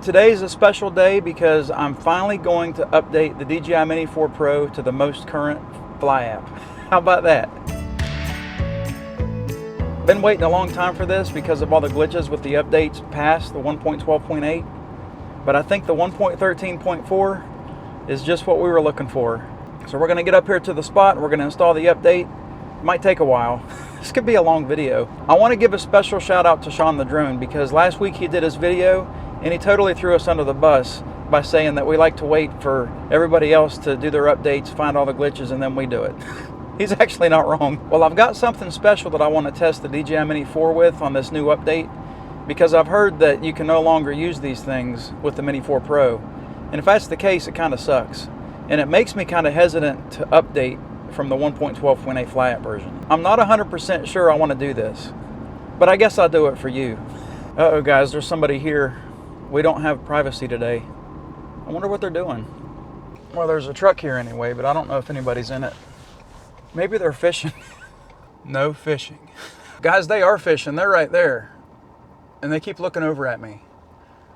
Today's a special day because I'm finally going to update the DJI Mini 4 Pro to the most current Fly app. How about that? Been waiting a long time for this because of all the glitches with the updates past the 1.12.8, but I think the 1.13.4 is just what we were looking for. So we're going to get up here to the spot, we're going to install the update. It might take a while. This could be a long video. I want to give a special shout out to Sean the Drone because last week he did his video and he totally threw us under the bus by saying that we like to wait for everybody else to do their updates, find all the glitches, and then we do it. He's actually not wrong. Well, I've got something special that I want to test the DJI Mini 4 with on this new update because I've heard that you can no longer use these things with the Mini 4 Pro. And if that's the case, it kind of sucks. And it makes me kind of hesitant to update from the 1.12.8 Fly App version. I'm not 100% sure I want to do this, but I guess I'll do it for you. Uh-oh guys, there's somebody here. We don't have privacy today. I wonder what they're doing. Well, there's a truck here anyway, but I don't know if anybody's in it. Maybe they're fishing. No fishing. Guys, they are fishing. They're right there. And they keep looking over at me.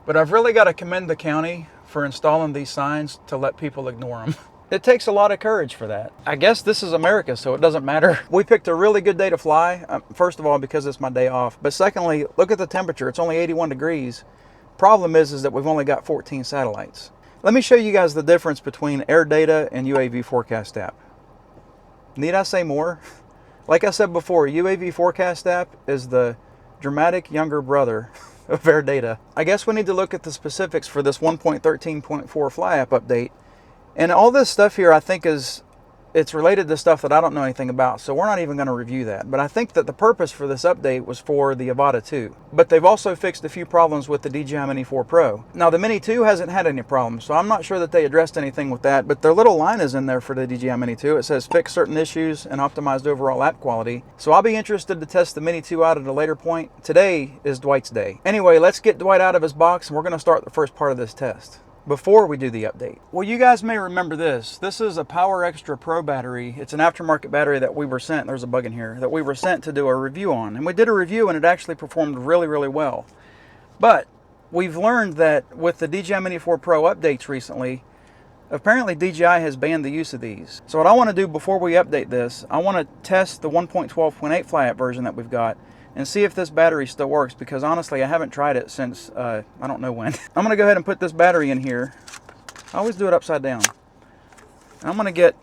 But I've really got to commend the county for installing these signs to let people ignore them. It takes a lot of courage for that. I guess this is America, so it doesn't matter. We picked a really good day to fly. First of all, because it's my day off. But secondly, look at the temperature. It's only 81 degrees. Problem is that we've only got 14 satellites. Let me show you guys the difference between air data and UAV forecast app. Need I say more? Like I said before, UAV forecast app is the dramatic younger brother of air data. I guess we need to look at the specifics for this 1.13.4 Fly App update. And all this stuff here I think it's related to stuff that I don't know anything about, so we're not even going to review that. But I think that the purpose for this update was for the Avata 2. But they've also fixed a few problems with the DJI Mini 4 Pro. Now the Mini 2 hasn't had any problems, so I'm not sure that they addressed anything with that, but their little line is in there for the DJI Mini 2. It says fix certain issues and optimized overall app quality. So I'll be interested to test the Mini 2 out at a later point. Today is Dwight's day. Anyway, let's get Dwight out of his box and we're going to start the first part of this test before we do the update. Well, you guys may remember this. This is a Power Extra Pro battery. It's an aftermarket battery that we were sent, there's a bug in here, that we were sent to do a review on. And we did a review and it actually performed really, really well. But we've learned that with the DJI Mini 4 Pro updates recently, apparently DJI has banned the use of these. So what I want to do before we update this, I want to test the 1.12.8 Fly App version that we've got and see if this battery still works, because honestly I haven't tried it since I don't know when. I'm going to go ahead and put this battery in here. I always do it upside down. And I'm going to get,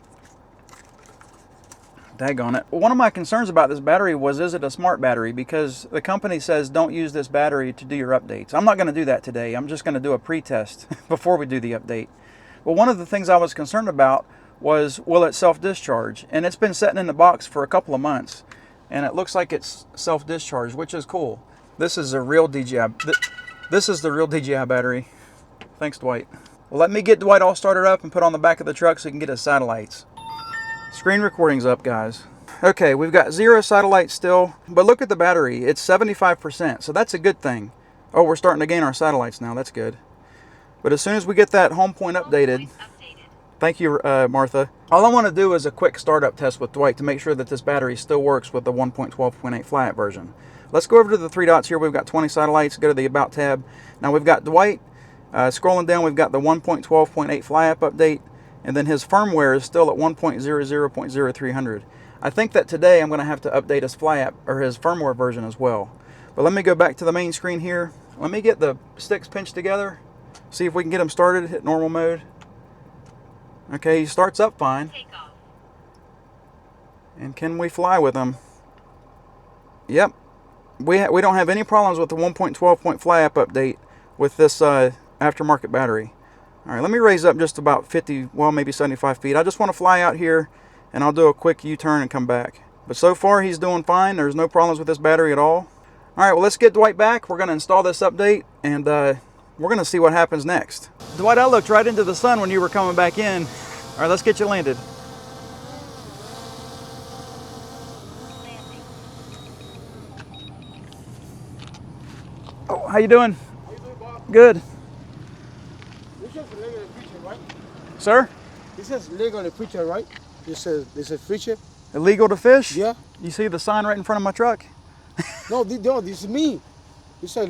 daggone it. One of my concerns about this battery was, is it a smart battery? Because the company says don't use this battery to do your updates. I'm not going to do that today. I'm just going to do a pre-test before we do the update. But one of the things I was concerned about was, will it self-discharge? And it's been sitting in the box for a couple of months. And it looks like it's self-discharged, which is cool. This is a real DJI. This is the real DJI battery. Thanks, Dwight. Well, let me get Dwight all started up and put on the back of the truck so he can get his satellites. Screen recording's up, guys. Okay, we've got 0 satellites still, but look at the battery. It's 75%, so that's a good thing. Oh, we're starting to gain our satellites now. That's good. But as soon as we get that home point updated, thank you, Martha. All I want to do is a quick startup test with Dwight to make sure that this battery still works with the 1.12.8 Fly App version. Let's go over to the 3 dots here. We've got 20 satellites. Go to the About tab. Now we've got Dwight. Scrolling down, we've got the 1.12.8 Fly App update, and then his firmware is still at 1.00.0300. I think that today I'm going to have to update his Fly App, or his firmware version as well. But let me go back to the main screen here. Let me get the sticks pinched together. See if we can get him started. Hit normal mode. Okay, he starts up fine. And can we fly with him? Yep. We don't have any problems with the 1.12 Fly App update with this aftermarket battery. All right, let me raise up just about 50, well, maybe 75 feet. I just want to fly out here, and I'll do a quick U-turn and come back. But so far, he's doing fine. There's no problems with this battery at all. All right, well, let's get Dwight back. We're going to install this update, and we're going to see what happens next. Dwight, I looked right into the sun when you were coming back in. All right, let's get you landed. Oh, how you doing? How you doing, Bob? Good. This is legal in the future, right? Sir? This is legal in the future, right? This is future. Illegal to fish? Yeah. You see the sign right in front of my truck? No, this is me. This is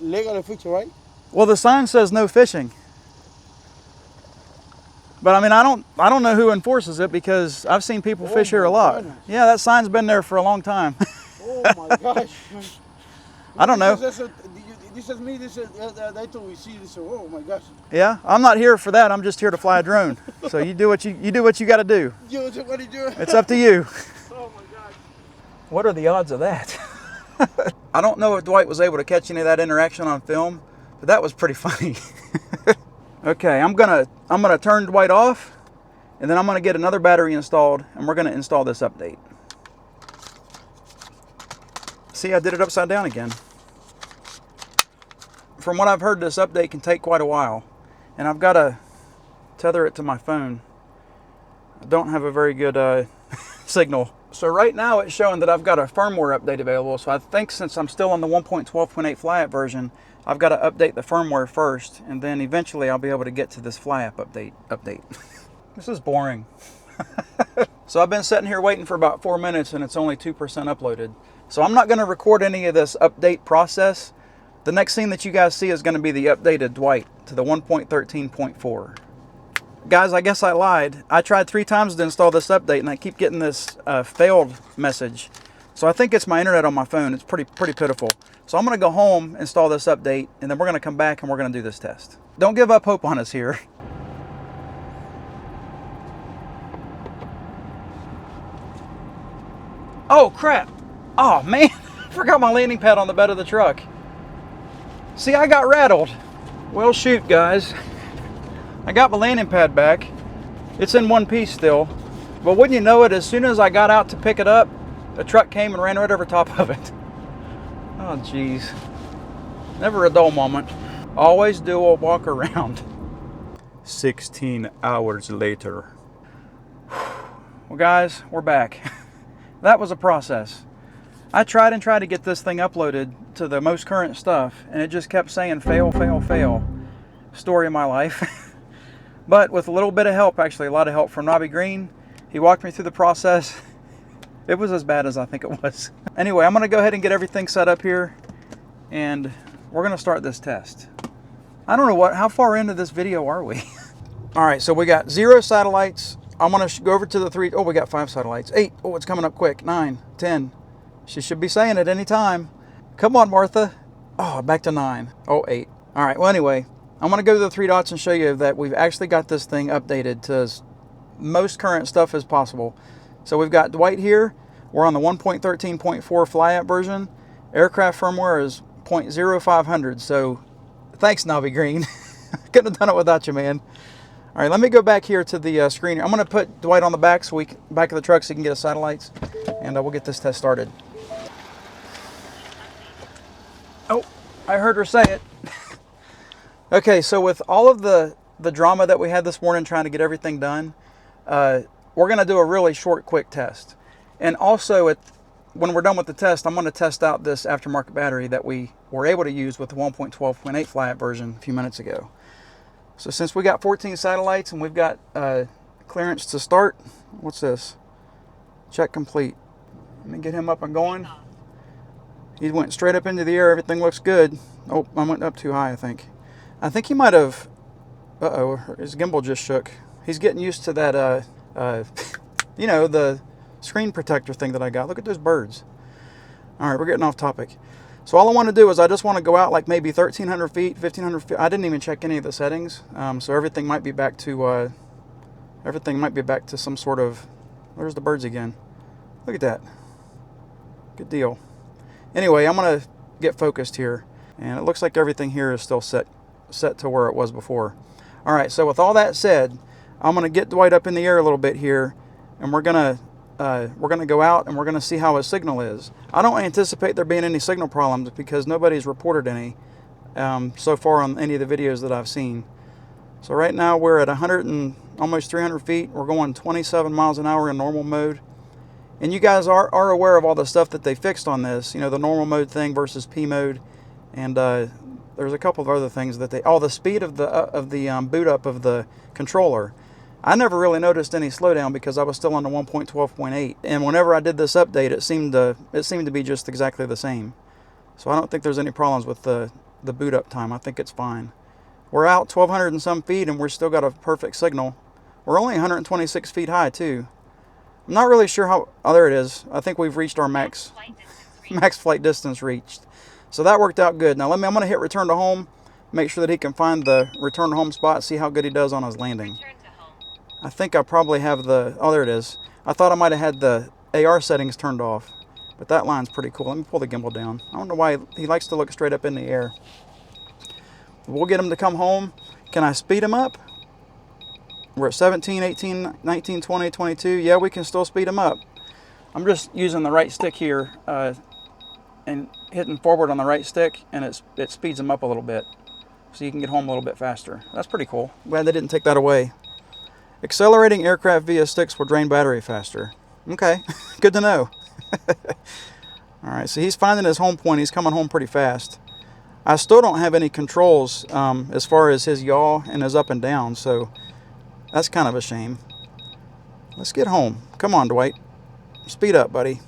legal in the future, right? Well, the sign says no fishing. But I mean, I don't know who enforces it because I've seen people fish here a lot. Goodness. Yeah, that sign's been there for a long time. Oh my gosh. I don't know. This is me. This is they told we see this. Oh my gosh. Yeah, I'm not here for that. I'm just here to fly a drone. So you do what you got to do. Yo, what are you doing? It's up to you. Oh my gosh. What are the odds of that? I don't know if Dwight was able to catch any of that interaction on film, but that was pretty funny. Okay, I'm gonna turn Dwight off, and then I'm gonna get another battery installed, and we're gonna install this update. See, I did it upside down again. From what I've heard, this update can take quite a while, and I've got to tether it to my phone. I don't have a very good signal. So right now it's showing that I've got a firmware update available. So I think since I'm still on the 1.12.8 Fly App version, I've got to update the firmware first, and then eventually I'll be able to get to this Fly App update. This is boring. So I've been sitting here waiting for about 4 minutes, and it's only 2% uploaded. So I'm not going to record any of this update process. The next scene that you guys see is going to be the updated Dwight to the 1.13.4. Guys, I guess I lied. I tried 3 times to install this update, and I keep getting this failed message. So I think it's my internet on my phone. It's pretty pitiful. So I'm going to go home, install this update, and then we're going to come back and we're going to do this test. Don't give up hope on us here. Oh, crap. Oh, man. I forgot my landing pad on the bed of the truck. See, I got rattled. Well, shoot, guys. I got my landing pad back. It's in one piece still. But wouldn't you know it, as soon as I got out to pick it up, a truck came and ran right over top of it. Oh, jeez. Never a dull moment. Always do a walk around. 16 hours later. Well, guys, we're back. That was a process. I tried to get this thing uploaded to the most current stuff, and it just kept saying fail, fail, fail. Story of my life. But with a little bit of help, actually a lot of help from Nobby Green, he walked me through the process. It was as bad as I think it was. Anyway, I'm going to go ahead and get everything set up here, and we're going to start this test. I don't know how far into this video are we? All right, so we got 0 satellites. I'm going to go over to the 3. Oh, we got 5 satellites. 8. Oh, it's coming up quick. 9, 10. She should be saying it any time. Come on, Martha. Oh, back to 9. Oh, 8. All right, well, anyway, I'm going to go to the 3 dots and show you that we've actually got this thing updated to as most current stuff as possible. So we've got Dwight here. We're on the 1.13.4 Fly App version. Aircraft firmware is 0.0500. So thanks, Nobby Green. Couldn't have done it without you, man. All right, let me go back here to the screen. I'm going to put Dwight on the back back of the truck so he can get his satellites, and we'll get this test started. Oh, I heard her say it. Okay, so with all of the drama that we had this morning trying to get everything done, we're going to do a really short, quick test. And also, when we're done with the test, I'm going to test out this aftermarket battery that we were able to use with the 1.12.8 Fly App version a few minutes ago. So since we got 14 satellites and we've got clearance to start, what's this? Check complete. Let me get him up and going. He went straight up into the air. Everything looks good. Oh, I went up too high, I think. I think he might have... Uh-oh, his gimbal just shook. He's getting used to that, you know, the screen protector thing that I got. Look at those birds. All right, we're getting off topic. So all I want to do is I just want to go out like maybe 1,300 feet, 1,500 feet. I didn't even check any of the settings. So everything might be back to some sort of... Where's the birds again? Look at that. Good deal. Anyway, I'm going to get focused here. And it looks like everything here is still set to where it was before. All right, so with all that said, I'm going to get Dwight up in the air a little bit here, and we're going to go out and we're going to see how his signal is. I don't anticipate there being any signal problems because nobody's reported any so far on any of the videos that I've seen. So right now we're at 100 and almost 300 feet. We're going 27 miles an hour in normal mode. And you guys are aware of all the stuff that they fixed on this, you know, the normal mode thing versus P mode, and there's a couple of other things that the speed of the boot up of the controller. I never really noticed any slowdown because I was still on the 1.12.8, and whenever I did this update, it seemed to be just exactly the same. So I don't think there's any problems with the the boot up time. I think it's fine. We're out 1,200 and some feet and we're still got a perfect signal. We're only 126 feet high too. I'm not really sure how, oh there it is. I think we've reached our max flight distance reached. So that worked out good. Now I'm going to hit return to home, make sure that he can find the return to home spot, see how good he does on his landing. I think I probably have the, oh there it is. I thought I might have had the AR settings turned off, but that line's pretty cool. Let me pull the gimbal down. I don't know why he likes to look straight up in the air. We'll get him to come home. Can I speed him up? We're at 17, 18, 19, 20, 22. Yeah, we can still speed him up. I'm just using the right stick here and hitting forward on the right stick, and it speeds him up a little bit so you can get home a little bit faster. That's pretty cool. Glad they didn't take that away. Accelerating aircraft via sticks will drain battery faster. Okay, good to know. All right, so he's finding his home point. He's coming home pretty fast. I still don't have any controls as far as his yaw and his up and down, so that's kind of a shame. Let's get home. Come on, Dwight. Speed up, buddy.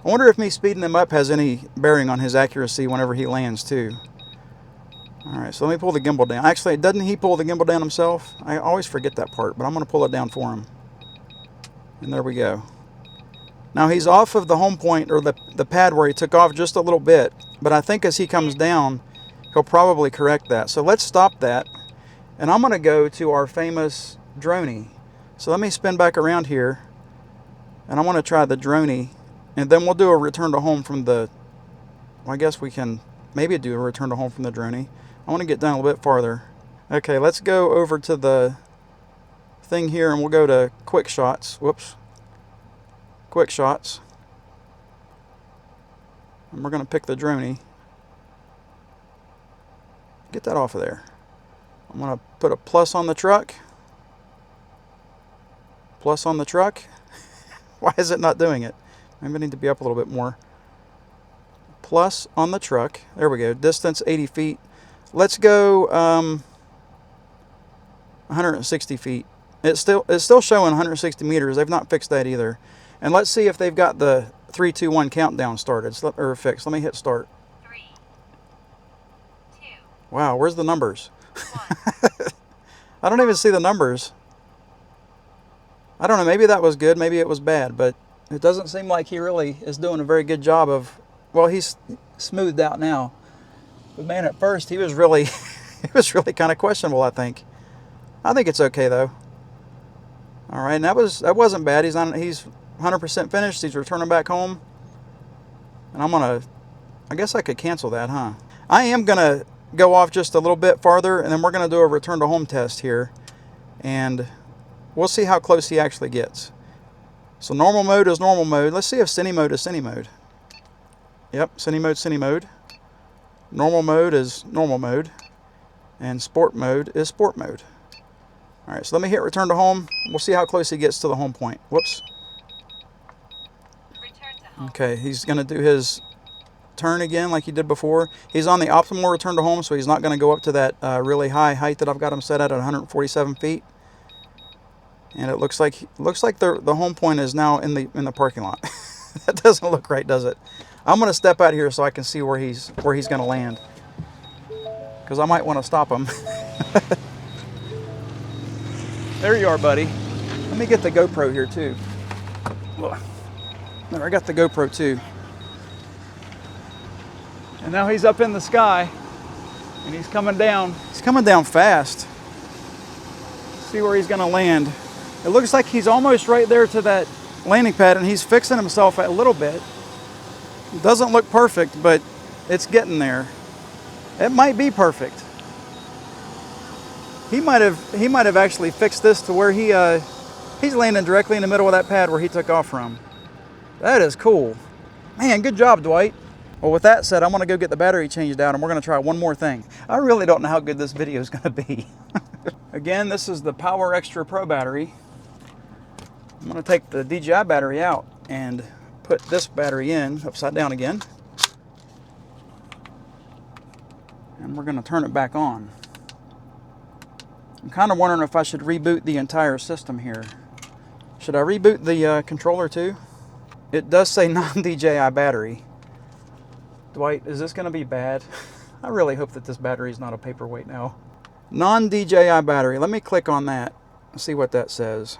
I wonder if me speeding him up has any bearing on his accuracy whenever he lands, too. All right, so let me pull the gimbal down. Actually, doesn't he pull the gimbal down himself? I always forget that part, but I'm going to pull it down for him. And there we go. Now he's off of the home point, or the pad where he took off just a little bit, but I think as he comes down, he'll probably correct that. So let's stop that, and I'm going to go to our famous droney. So let me spin back around here, and I want to try the droney, and then we'll do a return to home from the, well, I guess we can maybe do a return to home from the droney. I want to get down a little bit farther. Okay, let's go over to the thing here, and we'll go to quick shots. Whoops. Quick shots. And we're going to pick the droney. Get that off of there. I'm going to put a plus on the truck. Plus on the truck. Why is it not doing it? Maybe I need to be up a little bit more. Plus on the truck. There we go. Distance 80 feet. Let's go 160 feet. It's still showing 160 meters. They've not fixed that either. And let's see if they've got the 3, 2, 1 countdown started or fixed. Let me hit start. 3, 2. Wow, where's the numbers? I don't even see the numbers. I don't know, maybe that was good, maybe it was bad, but it doesn't seem like he really is doing a very good job of, well, he's smoothed out now. But man, at first he was really kind of questionable, I think. I think it's okay though. All right, and that wasn't bad. He's 100% finished. He's returning back home. And I guess I could cancel that, huh? I am gonna go off just a little bit farther, and then we're gonna do a return to home test here. And we'll see how close he actually gets. So normal mode is normal mode. Let's see if cine mode is cine mode. Yep, cine mode, cine mode. Normal mode is normal mode. And sport mode is sport mode. All right, so let me hit return to home. We'll see how close he gets to the home point. Whoops. Return to home. Okay, he's going to do his turn again like he did before. He's on the optimal return to home, so he's not going to go up to that really high height that I've got him set at 147 feet. And it looks like the home point is now in the parking lot. That doesn't look right, does it? I'm going to step out here so I can see where he's going to land, because I might want to stop him. There you are, buddy. Let me get the GoPro here too. There, I got the GoPro too. And now he's up in the sky, and he's coming down. He's coming down fast. Let's see where he's going to land. It looks like he's almost right there to that landing pad, and he's fixing himself a little bit. It doesn't look perfect, but it's getting there. It might be perfect. He might have actually fixed this to where he's landing directly in the middle of that pad where he took off from. That is cool. Man, good job, Dwight. Well, with that said, I'm going to go get the battery changed out, and we're going to try one more thing. I really don't know how good this video is going to be. Again, this is the Power Extra Pro battery. I'm going to take the DJI battery out and put this battery in upside down again. And we're going to turn it back on. I'm kind of wondering if I should reboot the entire system here. Should I reboot the controller too? It does say non-DJI battery. Dwight, is this going to be bad? I really hope that this battery is not a paperweight now. Non-DJI battery. Let me click on that and see what that says.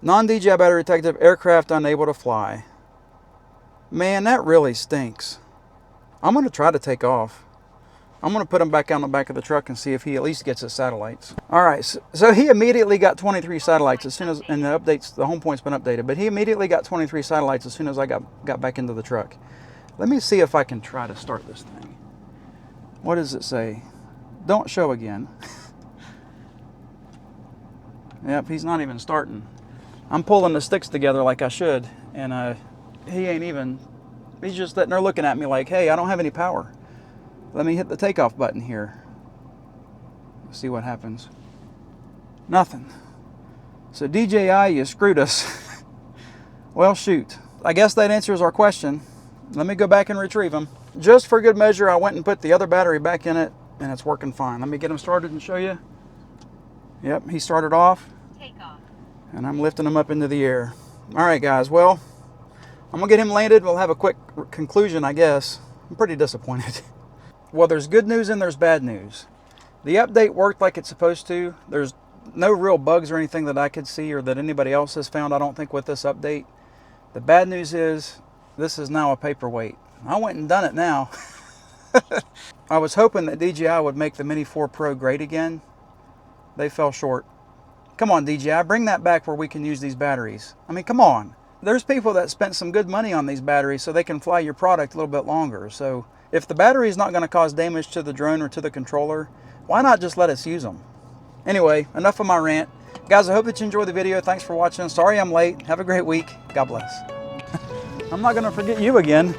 Non-DJI battery detective, aircraft unable to fly. Man, that really stinks. I'm going to try to take off. I'm going to put him back on the back of the truck and see if he at least gets his satellites. All right, so he immediately got 23 satellites as soon as, and the updates, the home point's been updated, but he immediately got 23 satellites as soon as I got back into the truck. Let me see if I can try to start this thing. What does it say? Don't show again. Yep, he's not even starting. I'm pulling the sticks together like I should, and he ain't even, he's just sitting there looking at me like, hey, I don't have any power. Let me hit the takeoff button here. Let's see what happens. Nothing. So DJI, you screwed us. Well, shoot. I guess that answers our question. Let me go back and retrieve them. Just for good measure, I went and put the other battery back in it, and it's working fine. Let me get him started and show you. Yep, he started off. Take off. And I'm lifting him up into the air. All right, guys. Well, I'm going to get him landed. We'll have a quick conclusion, I guess. I'm pretty disappointed. Well, there's good news and there's bad news. The update worked like it's supposed to. There's no real bugs or anything that I could see or that anybody else has found, I don't think, with this update. The bad news is this is now a paperweight. I went and done it now. I was hoping that DJI would make the Mini 4 Pro great again. They fell short. Come on, DJI, bring that back where we can use these batteries. I mean, come on. There's people that spent some good money on these batteries so they can fly your product a little bit longer. So if the battery is not going to cause damage to the drone or to the controller, why not just let us use them? Anyway, enough of my rant. Guys, I hope that you enjoyed the video. Thanks for watching. Sorry I'm late. Have a great week. God bless. I'm not going to forget you again.